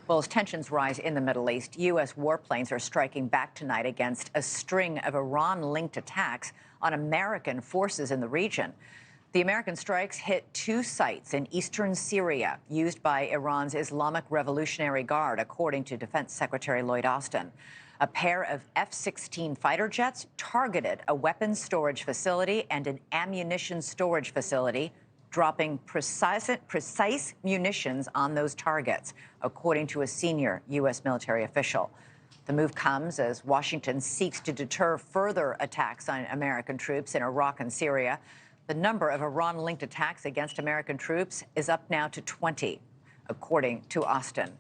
Well, as tensions rise in the Middle East, U.S. warplanes are striking back tonight against a string of Iran-linked attacks on American forces in the region. The American strikes hit two sites in eastern Syria used by Iran's Islamic Revolutionary Guard, according to Defense Secretary Lloyd Austin. A pair of F-16 fighter jets targeted a weapons storage facility and an ammunition storage facility, dropping precise munitions on those targets, according to a senior U.S. military official. The move comes as Washington seeks to deter further attacks on American troops in Iraq and Syria. The number of Iran-linked attacks against American troops is up now to 20, according to Austin.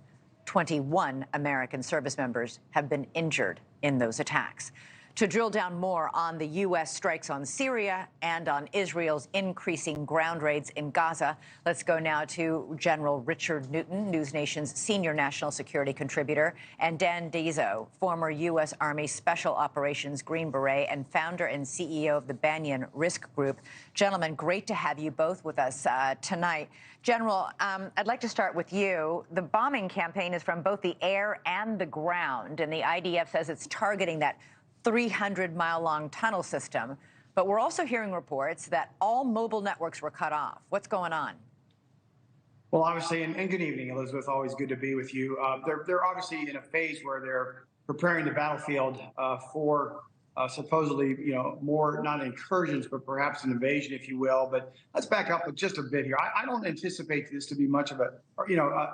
21 American service members have been injured in those attacks. To drill down more on the U.S. strikes on Syria and on Israel's increasing ground raids in Gaza, let's go now to General Richard Newton, NewsNation's senior national security contributor, and Dan Dezso, former U.S. Army Special Operations Green Beret and founder and CEO of the Banyan Risk Group. Gentlemen, great to have you both with us tonight. General, I'd like to start with you. The bombing campaign is from both the air and the ground, and the IDF says it's targeting that 300-mile-long tunnel system. But we're also hearing reports that all mobile networks were cut off. What's going on? Well, obviously, and good evening, Elizabeth. Always good to be with you. They're obviously in a phase where they're preparing the battlefield for supposedly, more not incursions, but perhaps an invasion, if you will. But let's back up just a bit here. I don't anticipate this to be much of a,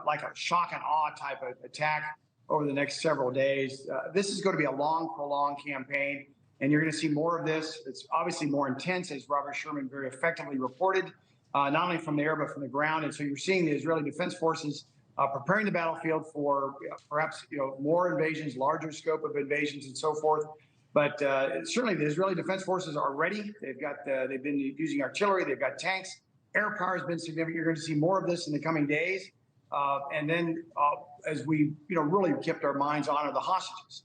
like a shock and awe type of attack over the next several days. This is going to be a long, prolonged campaign, and you're going to see more of this. It's obviously more intense, as Robert Sherman very effectively reported, not only from the air, but from the ground. And so you're seeing the Israeli Defense Forces preparing the battlefield for perhaps, more invasions, larger scope of invasions and so forth. But certainly the Israeli Defense Forces are ready. They've been using artillery. They've got tanks. Air power has been significant. You're going to see more of this in the coming days. And then as we, really kept our minds on are the hostages.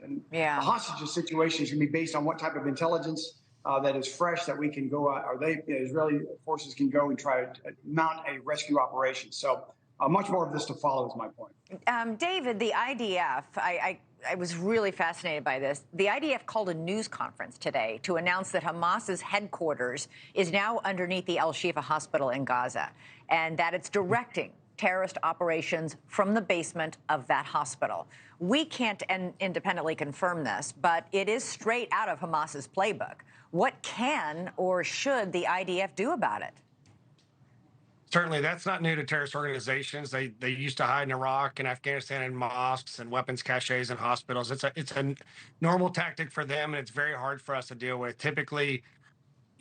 And the hostages situation is going to be based on what type of intelligence that is fresh that we can go, Israeli forces can go and try to mount a rescue operation. So much more of this to follow is my point. David, the IDF, I was really fascinated by this. The IDF called a news conference today to announce that Hamas's headquarters is now underneath the Al-Shifa hospital in Gaza, and that it's directing terrorist operations from the basement of that hospital. We can't independently confirm this, but it is straight out of Hamas's playbook. What can or should the IDF do about it? Certainly, that's not new to terrorist organizations. They used to hide in Iraq and Afghanistan in mosques and weapons caches in hospitals. It's a normal tactic for them, and it's very hard for us to deal with. Typically,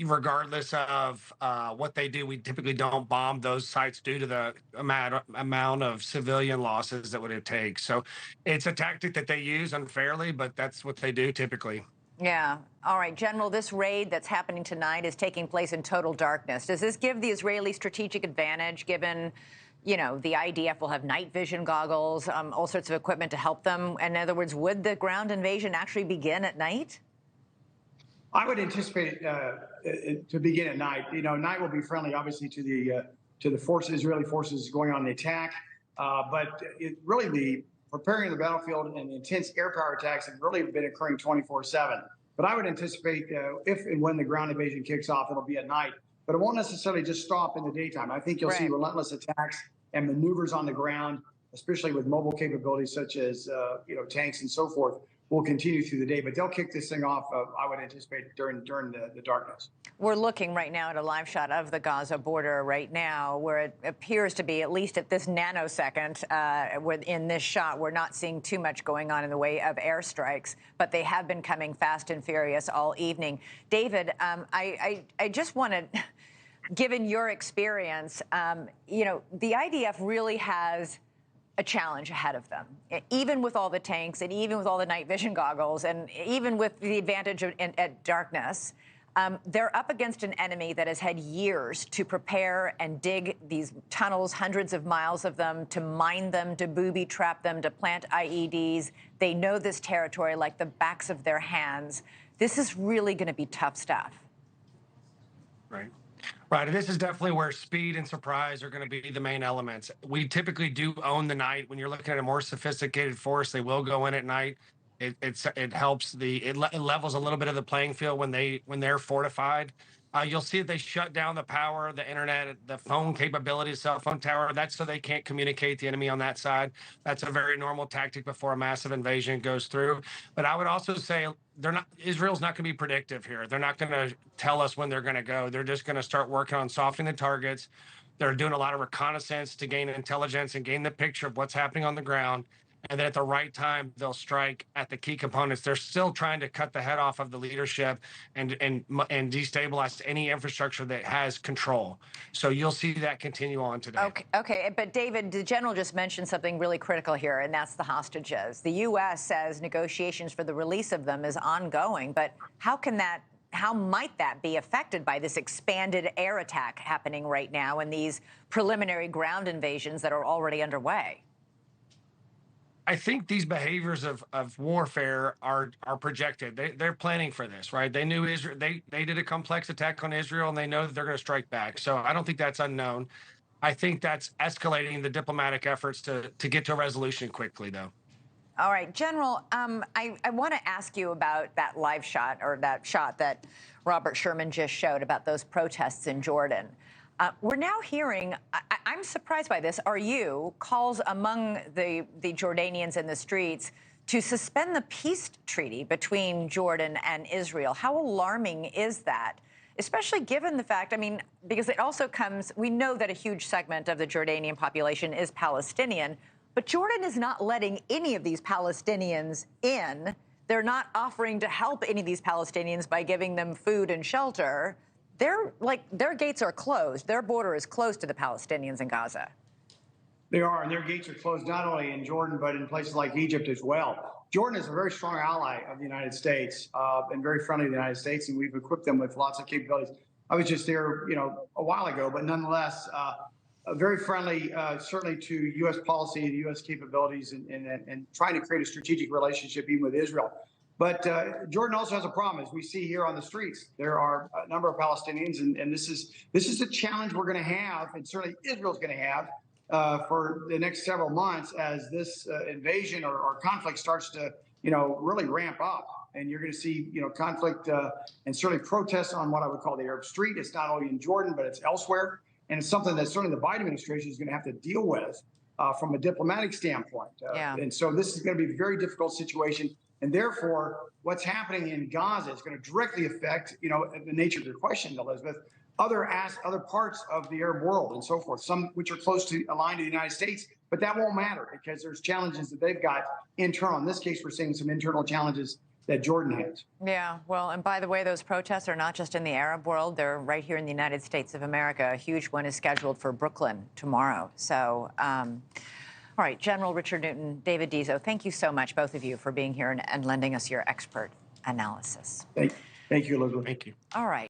regardless of what they do, we typically don't bomb those sites due to the amount of civilian losses that would take. So it's a tactic that they use unfairly, but that's what they do typically. Yeah. All right, General, this raid that's happening tonight is taking place in total darkness. Does this give the Israeli strategic advantage, given, the IDF will have night vision goggles, all sorts of equipment to help them? In other words, would the ground invasion actually begin at night? I would anticipate it to begin at night. Night will be friendly, obviously, to the Israeli forces going on the attack. But really, the preparing the battlefield and the intense air power attacks have really been occurring 24/7. But I would anticipate if and when the ground invasion kicks off, it'll be at night. But it won't necessarily just stop in the daytime. I think you'll see relentless attacks and maneuvers on the ground, especially with mobile capabilities such as tanks and so forth, will continue through the day. But they'll kick this thing off, I would anticipate, during the darkness. We're looking right now at a live shot of the Gaza border right now, where it appears to be, at least at this nanosecond, in this shot, we're not seeing too much going on in the way of airstrikes, but they have been coming fast and furious all evening. David, I just want to, given your experience, the IDF really has a challenge ahead of them, even with all the tanks and even with all the night vision goggles and even with the advantage at darkness. They're up against an enemy that has had years to prepare and dig these tunnels, hundreds of miles of them, to mine them, to booby trap them, to plant IEDs. They know this territory like the backs of their hands. This is really going to be tough stuff. Right. Right. And this is definitely where speed and surprise are going to be the main elements. We typically do own the night. When you're looking at a more sophisticated force, they will go in at night. It helps it levels a little bit of the playing field when they're fortified. You'll see that they shut down the power, the internet, the phone capabilities, cell phone tower. That's so they can't communicate the enemy on that side. That's a very normal tactic before a massive invasion goes through. But I would also say they're not Israel's not going to be predictive here. They're not going to tell us when they're going to go. They're just going to start working on softening the targets. They're doing a lot of reconnaissance to gain intelligence and gain the picture of what's happening on the ground. And then at the right time, they'll strike at the key components. They're still trying to cut the head off of the leadership and destabilize any infrastructure that has control. So you'll see that continue on today. Okay. But David, the general just mentioned something really critical here, and that's the hostages. The U.S. says negotiations for the release of them is ongoing, but how might that be affected by this expanded air attack happening right now and these preliminary ground invasions that are already underway? I think these behaviors of warfare are projected. They're planning for this, right? They knew Israel. They did a complex attack on Israel, and they know that they're going to strike back. So I don't think that's unknown. I think that's escalating the diplomatic efforts to get to a resolution quickly, though. All right, General, I want to ask you about that live shot, or that shot that Robert Sherman just showed about those protests in Jordan. We're now hearing, I'm surprised by this, are you, calls among the Jordanians in the streets to suspend the peace treaty between Jordan and Israel. How alarming is that? Especially given the fact, I mean, because it also comes, we know that a huge segment of the Jordanian population is Palestinian, but Jordan is not letting any of these Palestinians in. They're not offering to help any of these Palestinians by giving them food and shelter. Their gates are closed. Their border is closed to the Palestinians in Gaza. They are, and their gates are closed not only in Jordan, but in places like Egypt as well. Jordan is a very strong ally of the United States and very friendly to the United States, and we've equipped them with lots of capabilities. I was just there, a while ago, but nonetheless, very friendly, certainly to U.S. policy and U.S. capabilities and trying to create a strategic relationship even with Israel. But Jordan also has a problem, as we see here on the streets. There are a number of Palestinians, and this is a challenge we're going to have, and certainly Israel's going to have for the next several months as this invasion or conflict starts to, really ramp up. And you're going to see, conflict and certainly protests on what I would call the Arab Street. It's not only in Jordan, but it's elsewhere. And it's something that certainly the Biden administration is going to have to deal with from a diplomatic standpoint. And so this is going to be a very difficult situation. And therefore, what's happening in Gaza is going to directly affect, the nature of your question, Elizabeth, other parts of the Arab world and so forth, some which are close to aligned to the United States. But that won't matter because there's challenges that they've got internal. In this case, we're seeing some internal challenges that Jordan has. Yeah, well, and by the way, those protests are not just in the Arab world. They're right here in the United States of America. A huge one is scheduled for Brooklyn tomorrow. So, all right, General Richard Newton, David Dezso, thank you so much, both of you, for being here and lending us your expert analysis. Thank you, Elizabeth. Thank you. All right.